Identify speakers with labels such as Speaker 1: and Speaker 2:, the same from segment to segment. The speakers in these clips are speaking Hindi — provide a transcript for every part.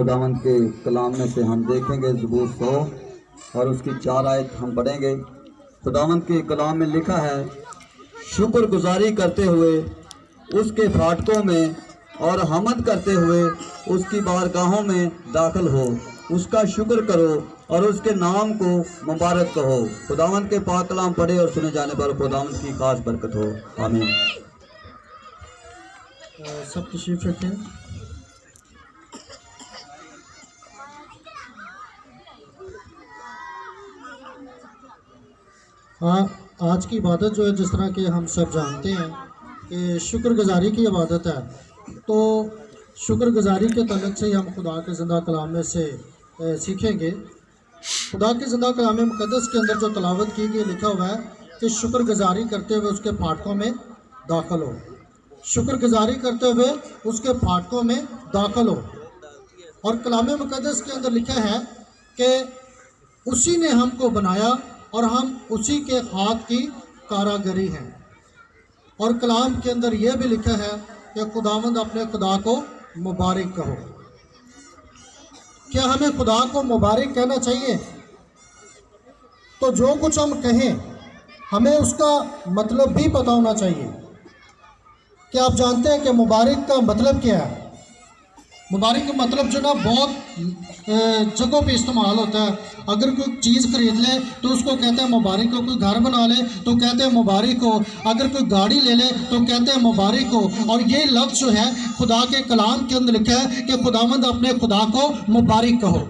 Speaker 1: खुदावंद के कलाम में से हम देखेंगे ज़बूर 100 और उसकी 4 आयत हम पढ़ेंगे। खुदावंद के कलाम में लिखा है, शुक्रगुजारी करते हुए उसके फाटकों में और हमद करते हुए उसकी बारगाहों में दाखिल हो, उसका शुक्र करो और उसके नाम को मुबारक कहो। खुदावंद के पाक कलाम पढ़े और सुने जाने पर खुदावंद की खास बरकत हो। आमीन।
Speaker 2: सब तशरीफ रखें। आज की इबादत जो है, जिस तरह के हम सब जानते हैं कि शुक्रगुजारी की इबादत है, तो शुक्रगुजारी के तल्लुक़ से ही हम खुदा के ज़िंदा कलाम में से सीखेंगे। खुदा के ज़िंदा कलाम मुक़द्दस के अंदर जो तलावत की गई, लिखा हुआ है कि शुक्रगुजारी करते हुए उसके फाटकों में दाखिल हो, शुक्रगुजारी करते हुए उसके फाटकों में दाखिल हो। और कलाम मुक़द्दस के अंदर लिखा है कि उसी ने हमको बनाया और हम उसी के हाथ की कारागरी हैं। और कलाम के अंदर यह भी लिखा है कि खुदावंद अपने खुदा को मुबारक कहो। क्या हमें खुदा को मुबारक कहना चाहिए? तो जो कुछ हम कहें हमें उसका मतलब भी पता होना चाहिए। क्या आप जानते हैं कि मुबारक का मतलब क्या है? मुबारक का मतलब जो ना बहुत जगहों पे इस्तेमाल होता है। अगर कोई चीज़ खरीद ले तो उसको कहते हैं मुबारक हो, कोई घर बना ले तो कहते हैं मुबारक हो, अगर कोई गाड़ी ले ले तो कहते हैं मुबारक हो। और ये लफ्ज़ जो है खुदा के कलाम के अंदर लिखा है कि खुदावंद अपने खुदा को मुबारक कहो।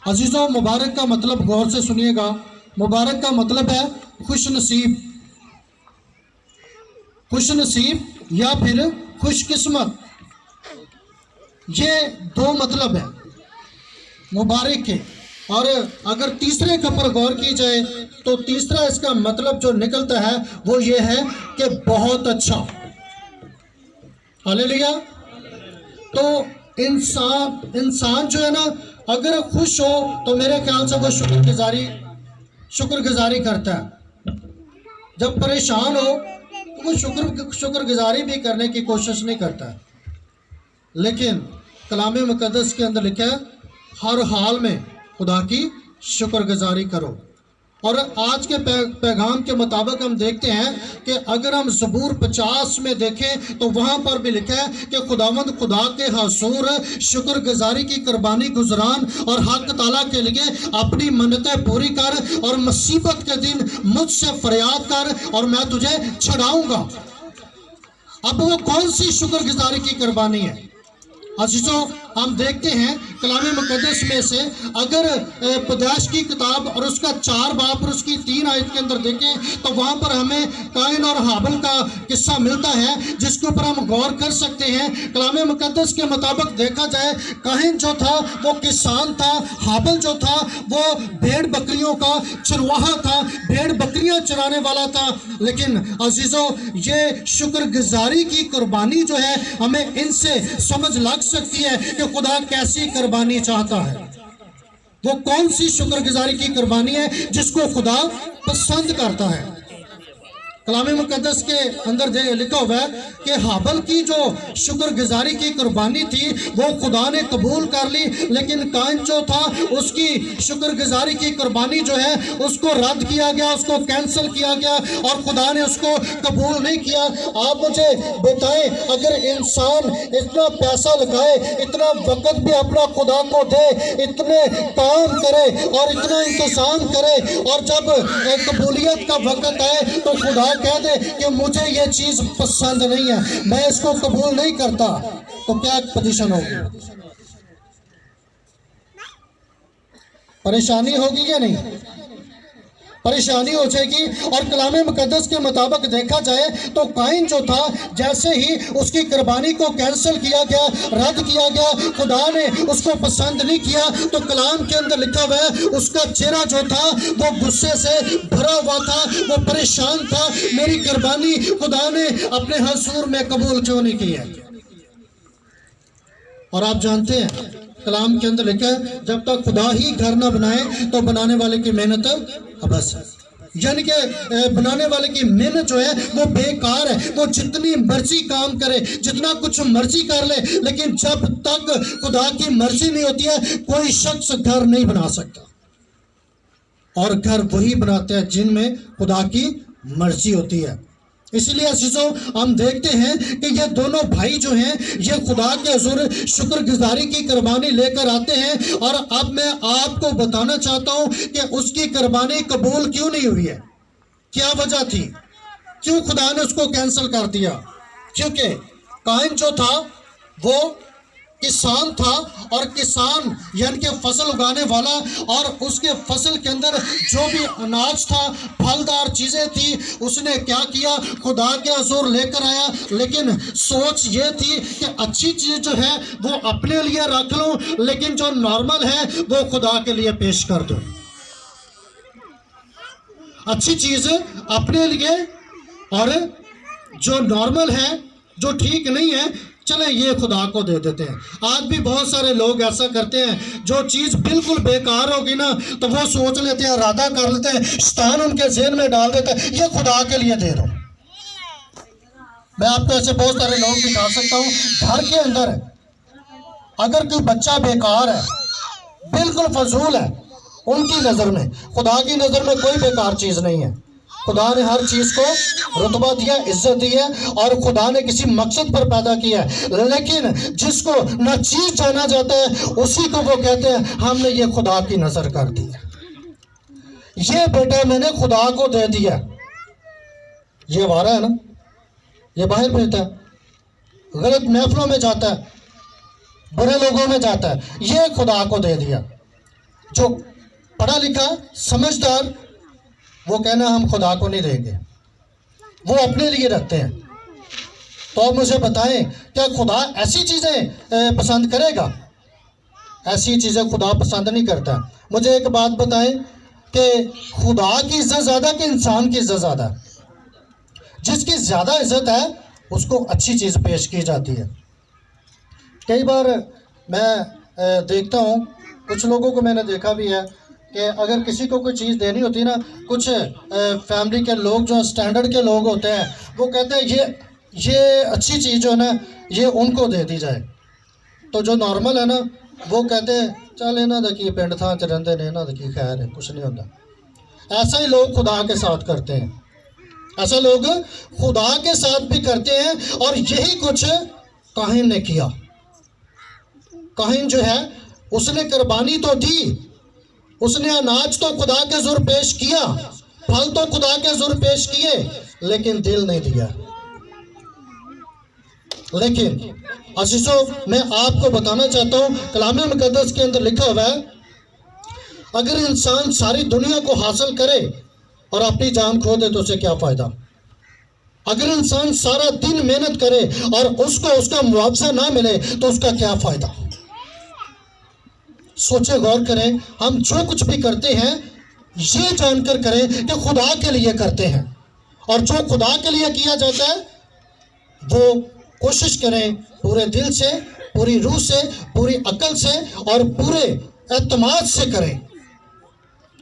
Speaker 2: अजीज़ों, मुबारक का मतलब गौर से सुनिएगा। मुबारक का मतलब है खुश नसीब, खुश नसीब या फिर खुशकिस्मत। ये दो मतलब है मुबारक के। और अगर तीसरे के ऊपर गौर की जाए तो तीसरा इसका मतलब जो निकलता है वो ये है कि बहुत अच्छा। हालेलुया। तो इंसान जो है ना, अगर खुश हो तो मेरे ख्याल से वो शुक्रगुजारी करता है। जब परेशान हो तो वो शुक्रगुजारी भी करने की कोशिश नहीं करता। लेकिन कलाम मुक़द्दस के अंदर लिखा है हर हाल में खुदा की शुक्रगुजारी करो। और आज के पैगाम के मुताबिक हम देखते हैं कि अगर हम ज़बूर 50 में देखें तो वहाँ पर भी लिखा है कि खुदावंद खुदा के हसूर शुक्रगुजारी की कुर्बानी गुजरान और हक ताला के लिए अपनी मन्नतें पूरी कर और मुसीबत के दिन मुझसे फरियाद कर और मैं तुझे छुड़ाऊंगा। अब वो कौन सी शुक्रगुजारी की कुर्बानी है? अजीजों, हम देखते हैं कलाम मुक़द्दस में से अगर पैदाइश की किताब और उसका 4 बाब और उसकी 3 आयत के अंदर देखें तो वहाँ पर हमें काइन और हाबिल का किस्सा मिलता है जिसके ऊपर हम गौर कर सकते हैं। कलाम मुक़द्दस के मुताबिक देखा जाए, काइन जो था वो किसान था, हाबिल जो था वो भेड़ बकरियों का चरवाहा था, भेड़ बकरियाँ चराने वाला था। लेकिन अजीजों, ये शुक्रगुजारी की कुर्बानी जो है हमें इनसे समझ लग सकती है कि खुदा कैसी कुर्बानी चाहता है। वो कौन सी शुक्रगुजारी की कुर्बानी है जिसको खुदा पसंद करता है। कलाम मुक़द्दस के अंदर लिखा हुआ है कि हाबिल की जो शुक्रगुजारी की कुर्बानी थी वो खुदा ने कबूल कर ली, लेकिन काइन जो था उसकी शुक्रगुजारी की कुर्बानी जो है उसको रद्द किया गया, उसको कैंसिल किया गया और खुदा ने उसको कबूल नहीं किया। आप मुझे बताएं, अगर इंसान इतना पैसा लगाए, इतना वक़्त भी अपना खुदा को दे, इतने काम करे और इतना इंतज़ाम करे और जब कबूलियत का वक़्त आए तो खुदा कह दे कि मुझे ये चीज पसंद नहीं है, मैं इसको कबूल नहीं करता, तो क्या पोजीशन होगी? परेशानी होगी या नहीं? परेशानी हो जाएगी। और कलाम मुक़द्दस के मुताबिक देखा जाए तो काइन जो था, जैसे ही उसकी कुर्बानी को कैंसिल किया गया, रद्द किया गया, खुदा ने उसको पसंद नहीं किया, तो कलाम के अंदर लिखा हुआ है उसका चेहरा जो था वो गुस्से से भरा हुआ था, वो परेशान था। मेरी कुर्बानी खुदा ने अपने हसूर में कबूल क्यों नहीं की है? और आप जानते हैं कलाम के अंदर लिखा है जब तक खुदा ही घर न बनाए तो बनाने वाले की मेहनत अबस है। यानी कि बनाने वाले की मेहनत जो है वो बेकार है। वो जितनी मर्जी काम करे, जितना कुछ मर्जी कर ले, लेकिन जब तक खुदा की मर्जी नहीं होती है कोई शख्स घर नहीं बना सकता। और घर वही बनाते हैं जिनमें खुदा की मर्जी होती है। इसलिए अजीजों हम देखते हैं कि ये दोनों भाई जो हैं ये खुदा के हुजूर शुक्रगुजारी की कुर्बानी लेकर आते हैं। और अब मैं आपको बताना चाहता हूं कि उसकी कुर्बानी कबूल क्यों नहीं हुई है, क्या वजह थी, क्यों खुदा ने उसको कैंसिल कर दिया। क्योंकि काइन जो था वो किसान था, और किसान यानी कि फसल उगाने वाला, और उसके फसल के अंदर जो भी अनाज था, फलदार चीज़ें थी, उसने क्या किया, खुदा के हुजूर लेकर आया। लेकिन सोच ये थी कि अच्छी चीज़ जो है वो अपने लिए रख लूं, लेकिन जो नॉर्मल है वो खुदा के लिए पेश कर दूं। अच्छी चीज़ अपने लिए, और जो नॉर्मल है, जो ठीक नहीं है, चले ये खुदा को दे देते हैं। आज भी बहुत सारे लोग ऐसा करते हैं, जो चीज़ बिल्कुल बेकार होगी ना तो वो सोच लेते हैं, इरादा कर लेते हैं, शैतान उनके ज़हन में डाल देता है ये खुदा के लिए दे रहा हूँ। मैं आपको ऐसे बहुत सारे लोग दिखा सकता हूँ। घर के अंदर अगर कोई बच्चा बेकार है, बिल्कुल फजूल है, उनकी नज़र में, खुदा की नज़र में कोई बेकार चीज़ नहीं है। खुदा ने हर चीज़ को रुतबा दिया, इज्जत दी है, और खुदा ने किसी मकसद पर पैदा किया है। लेकिन जिसको ना चीज़ जाना जाता है उसी को वो कहते हैं हमने ये खुदा की नज़र कर दी है, ये बेटा मैंने खुदा को दे दिया। ये वारा है ना, ये बाहर भेजता है, गलत महफिलों में जाता है, बुरे लोगों में जाता है, ये खुदा को दे दिया। जो पढ़ा लिखा समझदार वो कहना हम खुदा को नहीं देंगे, वो अपने लिए रखते हैं। तो आप मुझे बताएं, क्या खुदा ऐसी चीज़ें पसंद करेगा? ऐसी चीज़ें खुदा पसंद नहीं करता। मुझे एक बात बताएं कि खुदा की इज्जत ज़्यादा कि इंसान की इज्जत ज़्यादा? जिसकी ज़्यादा इज्जत है उसको अच्छी चीज़ पेश की जाती है। कई बार मैं देखता हूँ, कुछ लोगों को मैंने देखा भी है कि अगर किसी को कोई चीज़ देनी होती है ना, कुछ फैमिली के लोग जो स्टैंडर्ड के लोग होते हैं वो कहते हैं ये अच्छी चीज़ जो है ना ये उनको दे दी जाए। तो जो नॉर्मल है ना वो कहते हैं चल इन्हों देखिए पिंड थां च रहिंदे ने, इन्हों देखिए खैर है, कुछ नहीं होता। ऐसा ही लोग खुदा के साथ करते हैं, ऐसा लोग खुदा के साथ भी करते हैं। और यही कुछ काहिन ने किया। काहिन जो है उसने कुर्बानी तो दी, उसने अनाज तो खुदा के हुजूर पेश किया, फल तो खुदा के हुजूर पेश किए, लेकिन दिल नहीं दिया। लेकिन अजीजों मैं आपको बताना चाहता हूँ, कलाम मुकद्दस के अंदर लिखा हुआ है, अगर इंसान सारी दुनिया को हासिल करे और अपनी जान खो दे तो उसे क्या फ़ायदा। अगर इंसान सारा दिन मेहनत करे और उसको उसका मुआवजा ना मिले तो उसका क्या फ़ायदा। सोचे, गौर करें, हम जो कुछ भी करते हैं ये जानकर करें कि खुदा के लिए करते हैं, और जो खुदा के लिए किया जाता है वो कोशिश करें पूरे दिल से, पूरी रूह से, पूरी अकल से और पूरे एतमाद से करें,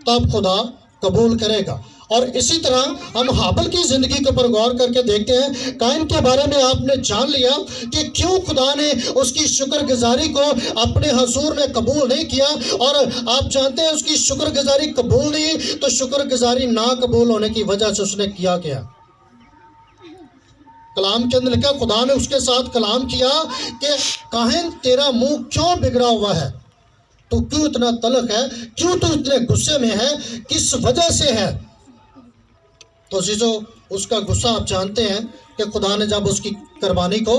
Speaker 2: तब खुदा कबूल करेगा। और इसी तरह हम हाबिल की ज़िंदगी के ऊपर गौर करके देखते हैं। काइन के बारे में आपने जान लिया कि क्यों खुदा ने उसकी शुक्रगुजारी को अपने हुजूर ने कबूल नहीं किया, और आप जानते हैं उसकी शुक्रगुजारी कबूल नहीं, तो शुक्रगुजारी ना कबूल होने की वजह से उसने किया क्या। कलाम के अंदर लिखा, खुदा ने उसके साथ कलाम किया कि काहिन तेरा मुंह क्यों बिगड़ा हुआ है, तू क्यों इतना तलख है, क्यों तू इतने गुस्से में है, किस वजह से है। तो जीजो उसका गुस्सा आप जानते हैं कि खुदा ने जब उसकी कुर्बानी को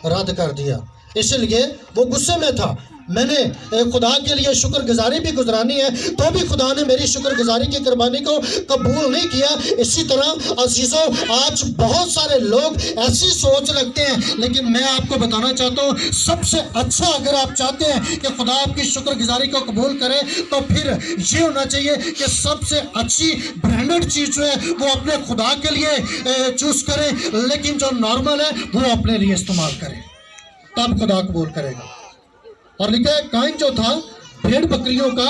Speaker 2: रद्द कर दिया, इसलिए वो गुस्से में था। मैंने खुदा के लिए शुक्रगुजारी भी गुजरानी है, तो भी खुदा ने मेरी शुक्रगुजारी की कुर्बानी को कबूल नहीं किया। इसी तरह अजीज़ों आज बहुत सारे लोग ऐसी सोच रखते हैं, लेकिन मैं आपको बताना चाहता हूँ सबसे अच्छा अगर आप चाहते हैं कि खुदा आपकी शुक्रगुजारी को कबूल करे तो फिर ये होना चाहिए कि सबसे अच्छी ब्रांडेड चीज़ जो है वो अपने खुदा के लिए चूज़ करें, लेकिन जो नॉर्मल है वो अपने लिए इस्तेमाल करें, तब खुदा कबूल करेगा। और लिखा है काइन जो था भेड़ बकरियों का,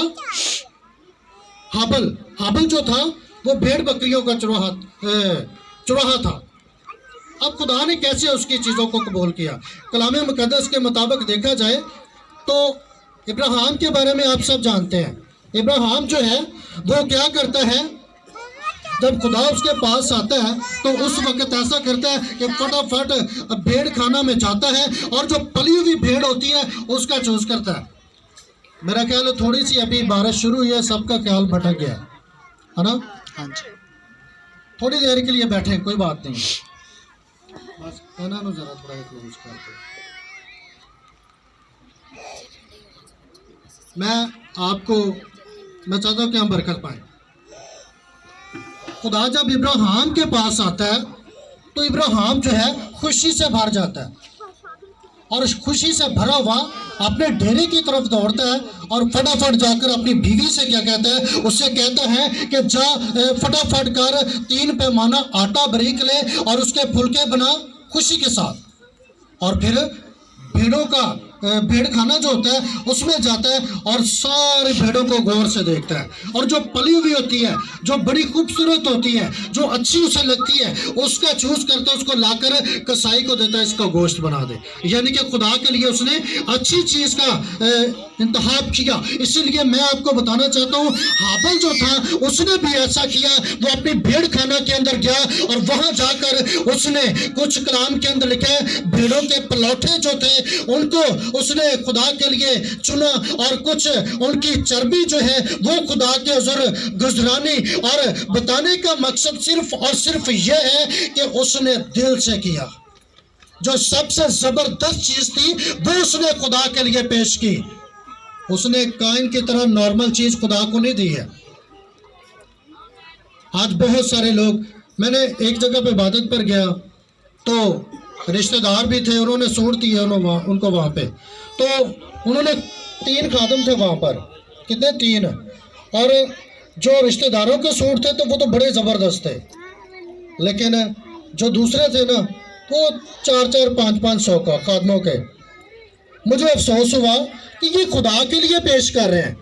Speaker 2: हाबिल जो था वो भेड़ बकरियों का चुराहा था। अब खुदा ने कैसे उसकी चीज़ों को कबूल किया? कलाम मुकद्दस के मुताबिक देखा जाए तो इब्राहिम के बारे में आप सब जानते हैं। इब्राहिम जो है वो क्या करता है, जब खुदा उसके पास आता है तो उस वक्त ऐसा करता है कि फटाफट भेड़ खाना में जाता है और जो पली हुई भेड़ होती है उसका चूज करता है। मेरा ख्याल है थोड़ी सी अभी बारिश शुरू हुई है, सबका ख्याल भटक गया है ना।
Speaker 3: हाँ जी,
Speaker 2: थोड़ी देर के लिए बैठे, कोई बात नहीं, बस कहना नो जरा थोड़ा क्लोज कर दो। मैं चाहता हूँ कि हम बरकत पाएं। खुदा जब इब्राहिम के पास आता है तो इब्राहिम जो है खुशी से भर जाता है और खुशी से भरा हुआ अपने डेरे की तरफ दौड़ता है और फटाफट जाकर अपनी बीवी से क्या कहता है, उससे कहता है कि जा फटाफट कर 3 पैमाना आटा बारीक ले और उसके फुलके बना खुशी के साथ। और फिर भेड़ों का भेड़ खाना जो होता है उसमें जाता है और सारी भेड़ों को गौर से देखता है और जो पली हुई होती है, जो बड़ी खूबसूरत होती है, जो अच्छी उसे लगती है, उसका चूज करता है, उसको लाकर कसाई को देता है, इसका गोश्त बना दे। यानी कि खुदा के लिए उसने अच्छी चीज का इंतखाब किया। इसीलिए मैं आपको बताना चाहता हूँ, हाबिल जो था उसने भी ऐसा किया। वो अपनी भेड़ खाना के अंदर गया और वहां जाकर उसने कुछ कलाम के अंदर लिखा है, भेड़ों के पलौठे जो थे उनको उसने खुदा के लिए चुना और कुछ उनकी चर्बी जो है वो खुदा के हुज़ूर गुजरानी। और बताने का मकसद सिर्फ और सिर्फ यह है कि उसने दिल से किया। जो सबसे जबरदस्त चीज थी वो उसने खुदा के लिए पेश की। उसने काइन की तरह नॉर्मल चीज खुदा को नहीं दी है। आज बहुत सारे लोग, मैंने एक जगह पे इबादत पर गया तो रिश्तेदार भी थे, उन्होंने सूट दिए उनको वहाँ पे, तो उन्होंने 3 खादम थे वहाँ पर, कितने 3, और जो रिश्तेदारों के सूट थे तो वो तो बड़े ज़बरदस्त थे, लेकिन जो दूसरे थे ना वो 4-4, 5-5 का खादमों के। मुझे अफसोस हुआ कि ये खुदा के लिए पेश कर रहे हैं।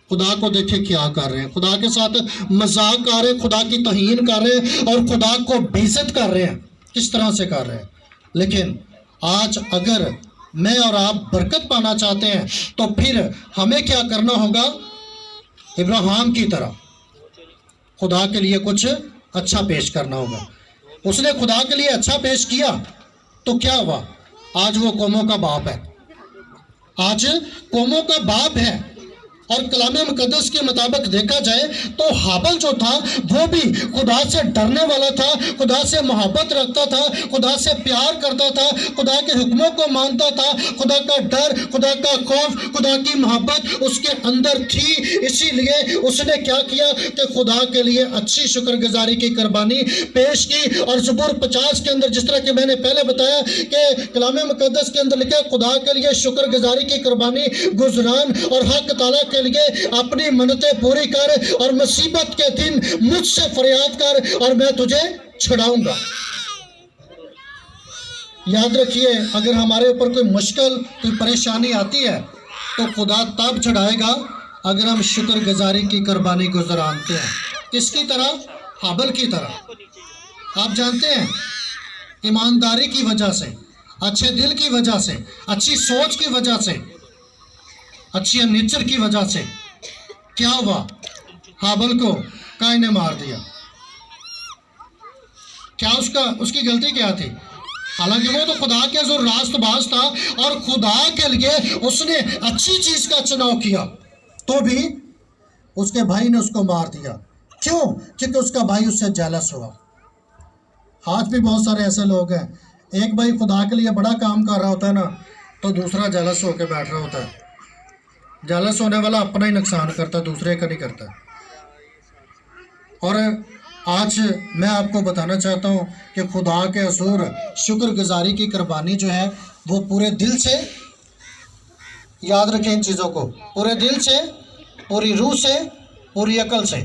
Speaker 2: खुदा को देखे क्या कर रहे हैं, खुदा के साथ मजाक कर रहे हैं, खुदा की तौहीन कर रहे हैं और खुदा को बेइज्जत कर रहे हैं। किस तरह से कर रहे हैं? लेकिन आज अगर मैं और आप बरकत पाना चाहते हैं तो फिर हमें क्या करना होगा? इब्राहिम की तरह खुदा के लिए कुछ अच्छा पेश करना होगा। उसने खुदा के लिए अच्छा पेश किया तो क्या हुआ? आज वो कौमों का बाप है, आज कौमों का बाप है। और कलाम मुकद्दस के मुताबिक देखा जाए तो हाबिल जो था वो भी खुदा से डरने वाला था, खुदा से मोहब्बत रखता था, खुदा से प्यार करता था, खुदा के हुक्मों को मानता था। खुदा का डर, खुदा का खौफ, खुदा की मोहब्बत उसके अंदर थी। इसीलिए उसने क्या किया कि खुदा के लिए अच्छी शुक्रगुजारी की कुर्बानी पेश की। और ज़बूर 50 के अंदर, जिस तरह कि मैंने पहले बताया कि कलाम मुकद्दस के अंदर लिखा है, खुदा के लिए शुक्रगुजारी की कुर्बानी गुजरान और हक ताला के लिए अपनी मन्नतें पूरी कर और मुसीबत के दिन मुझसे फरियाद कर और मैं तुझे छुड़ाऊंगा। याद रखिए, अगर हमारे ऊपर कोई मुश्किल, कोई परेशानी आती है तो खुदा तब छुड़ाएगा अगर हम शुक्रगुजारी की कुर्बानी गुजरानते हैं। किसकी तरह? हाबिल की तरह। आप जानते हैं, ईमानदारी की वजह से, अच्छे दिल की वजह से, अच्छी सोच की वजह से, अच्छी नेचर की वजह से क्या हुआ? हाबिल को काइन ने मार दिया। क्या उसकी गलती क्या थी? हालांकि वो तो खुदा के जो रास्तबाज था और खुदा के लिए उसने अच्छी चीज का चुनाव किया, तो भी उसके भाई ने उसको मार दिया। क्यों? क्योंकि उसका भाई उससे जेलस हुआ। आज भी बहुत सारे ऐसे लोग हैं, एक भाई खुदा के लिए बड़ा काम कर रहा होता है ना, तो दूसरा जेलस होकर बैठ रहा होता है। जेलस होने वाला अपना ही नुकसान करता, दूसरे का नहीं करता। और आज मैं आपको बताना चाहता हूँ कि खुदा के हुज़ूर शुक्रगुजारी की कुर्बानी जो है वो पूरे दिल से, याद रखें इन चीज़ों को, पूरे दिल से, पूरी रूह से, पूरी अकल से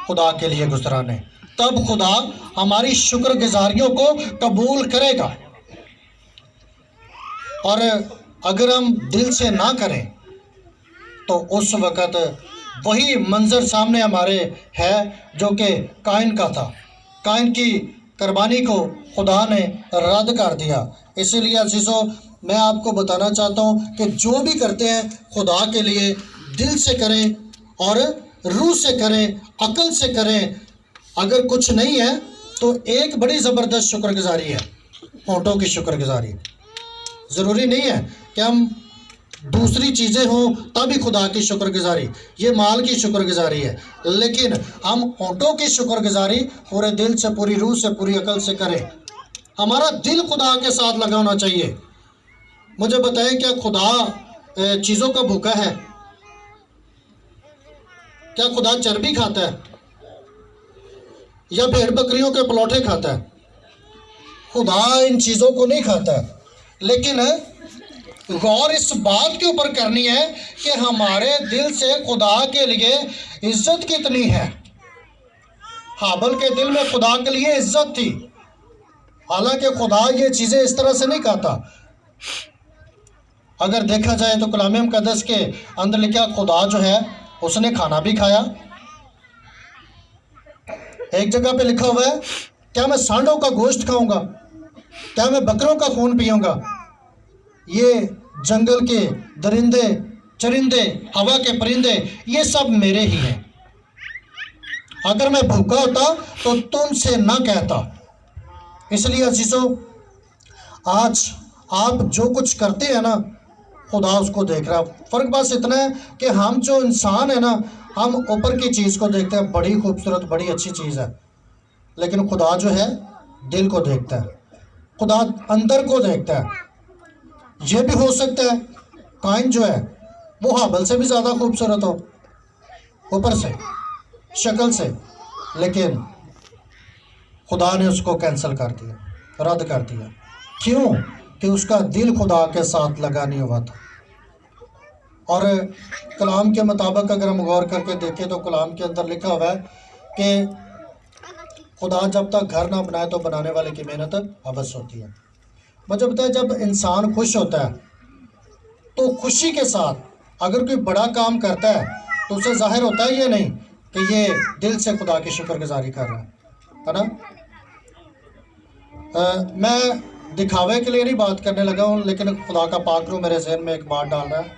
Speaker 2: खुदा के लिए गुजराने, तब खुदा हमारी शुक्रगुजारियों को कबूल करेगा। और अगर हम दिल से ना करें तो उस वक़्त वही मंजर सामने हमारे है जो कि काइन का था। काइन की कुर्बानी को खुदा ने रद्द कर दिया। इसीलिए अजीज़ों, मैं आपको बताना चाहता हूँ कि जो भी करते हैं खुदा के लिए दिल से करें और रूह से करें, अकल से करें। अगर कुछ नहीं है तो एक बड़ी ज़बरदस्त शुक्रगुजारी है, होंठों की शुक्रगुजारी। ज़रूरी नहीं है कि हम दूसरी चीज़ें हों तभी खुदा की शुक्रगुजारी, ये माल की शुक्रगुजारी है, लेकिन हम होंठों की शुक्रगुजारी पूरे दिल से, पूरी रूह से, पूरी अकल से करें। हमारा दिल खुदा के साथ लगा होना चाहिए। मुझे बताएं, क्या खुदा चीज़ों का भूखा है? क्या खुदा चर्बी खाता है या भेड़ बकरियों के पलौठे खाता है? खुदा इन चीज़ों को नहीं खाता है। लेकिन गौर इस बात के ऊपर करनी है कि हमारे दिल से खुदा के लिए इज्जत कितनी है। हाबिल के दिल में खुदा के लिए इज्जत थी, हालांकि खुदा ये चीज़ें इस तरह से नहीं खाता। अगर देखा जाए तो कलाम मुक़द्दस के अंदर लिखा, खुदा जो है उसने खाना भी खाया। एक जगह पे लिखा हुआ है, क्या मैं सांडों का गोश्त खाऊंगा, क्या मैं बकरों का खून पीऊंगा? ये जंगल के दरिंदे, चरिंदे, हवा के परिंदे, ये सब मेरे ही हैं। अगर मैं भूखा होता तो तुमसे ना कहता। इसलिए अजीजों, आज आप जो कुछ करते हैं ना, खुदा उसको देख रहा है। फ़र्क बस इतना है कि हम जो इंसान है ना, हम ऊपर की चीज़ को देखते हैं, बड़ी खूबसूरत, बड़ी अच्छी चीज़ है, लेकिन खुदा जो है दिल को देखता है, खुदा अंदर को देखता है। ये भी हो सकता है काइन जो है वो हाबिल से भी ज़्यादा खूबसूरत हो ऊपर से, शक्ल से, लेकिन खुदा ने उसको कैंसिल कर दिया, रद्द कर दिया। क्यों? कि उसका दिल खुदा के साथ लगा नहीं हुआ था। और कलाम के मुताबिक अगर हम गौर करके देखें तो कलाम के अंदर लिखा हुआ है कि खुदा जब तक घर ना बनाए तो बनाने वाले की मेहनत अबस होती है। मुझे पता है, जब इंसान खुश होता है तो खुशी के साथ अगर कोई बड़ा काम करता है तो उसे जाहिर होता है ये नहीं कि ये दिल से खुदा की शुक्रगुजारी कर रहा है ना। मैं दिखावे के लिए नहीं बात करने लगा हूँ, लेकिन खुदा का पाक रूह मेरे जहन में एक बात डाल रहा है।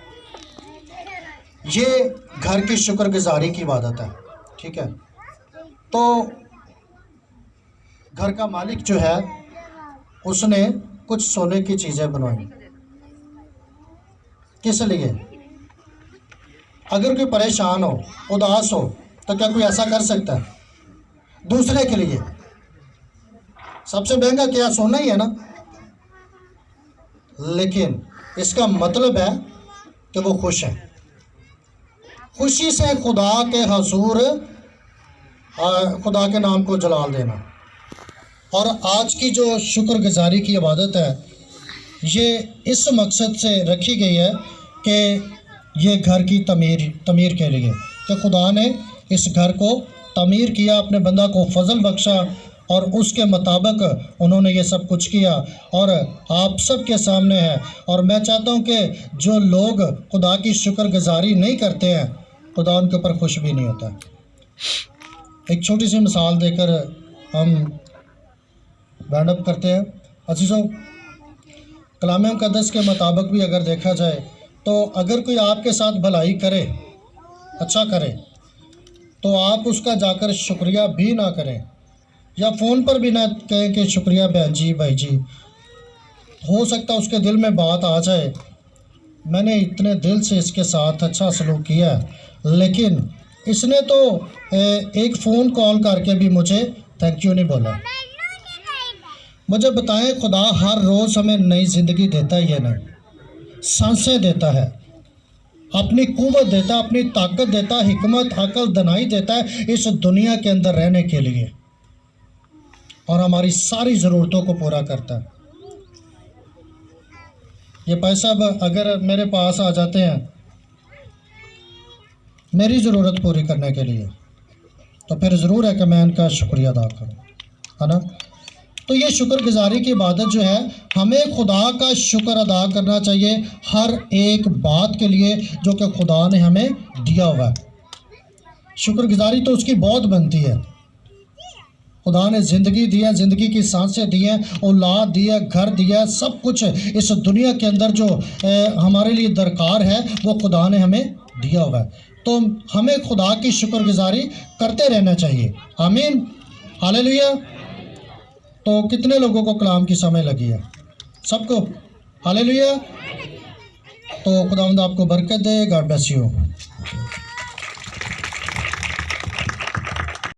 Speaker 2: ये घर की शुक्रगुजारी की इबादत है, ठीक है। तो घर का मालिक जो है उसने कुछ सोने की चीज़ें बनवाई, किस लिए? अगर कोई परेशान हो, उदास हो, तो क्या कोई ऐसा कर सकता है? दूसरे के लिए सबसे महंगा क्या? सोना ही है ना। लेकिन इसका मतलब है कि वो खुश है, खुशी से खुदा के हजूर खुदा के नाम को जलाल देना। और आज की जो शुक्रगुजारी की इबादत है, ये इस मकसद से रखी गई है कि ये घर की तमीर के लिए, कि खुदा ने इस घर को तमीर किया, अपने बंदा को फजल बख्शा और उसके मुताबिक उन्होंने ये सब कुछ किया और आप सब के सामने है। और मैं चाहता हूँ कि जो लोग खुदा की शुक्रगुजारी नहीं करते हैं, खुदा उनके ऊपर खुश भी नहीं होता। एक छोटी सी मिसाल देकर हम बैंड अप करते हैं। अजीज़ों, कलाम मुक़द्दस के मुताबिक भी अगर देखा जाए तो अगर कोई आपके साथ भलाई करे, अच्छा करे, तो आप उसका जाकर शुक्रिया भी ना करें या फ़ोन पर भी ना कहें कि शुक्रिया बहन जी, भाई जी। हो सकता है उसके दिल में बात आ जाए, मैंने इतने दिल से इसके साथ अच्छा सलूक किया, लेकिन इसने तो एक फ़ोन कॉल करके भी मुझे थैंक यू नहीं बोला। मुझे बताएं, खुदा हर रोज़ हमें नई ज़िंदगी देता है या नहीं? सांसें देता है, अपनी कुव्वत देता है, अपनी ताकत देता है, हिकमत, अकल, दनाई देता है इस दुनिया के अंदर रहने के लिए, और हमारी सारी ज़रूरतों को पूरा करता है। ये पैसा अगर मेरे पास आ जाते हैं मेरी ज़रूरत पूरी करने के लिए, तो फिर ज़रूर है कि मैं इनका शुक्रिया अदा करूँ, है ना। तो ये शुक्रगुजारी की इबादत जो है, हमें खुदा का शुक्र अदा करना चाहिए हर एक बात के लिए जो कि खुदा ने हमें दिया हुआ है। शुक्रगुजारी तो उसकी बहुत बनती है। खुदा ने ज़िंदगी दिया, ज़िंदगी की सांसें दी हैं, औलाद दिया, घर दिया, सब कुछ इस दुनिया के अंदर जो हमारे लिए दरकार है वो खुदा ने हमें दिया हुआ है। तो हमें खुदा की शुक्रगुजारी करते रहना चाहिए। आमीन, हालेलुया। तो कितने लोगों को कलाम की समय लगी है? सबको, हालेलुया। तो खुदावंद आपको बरकत दे। God bless you.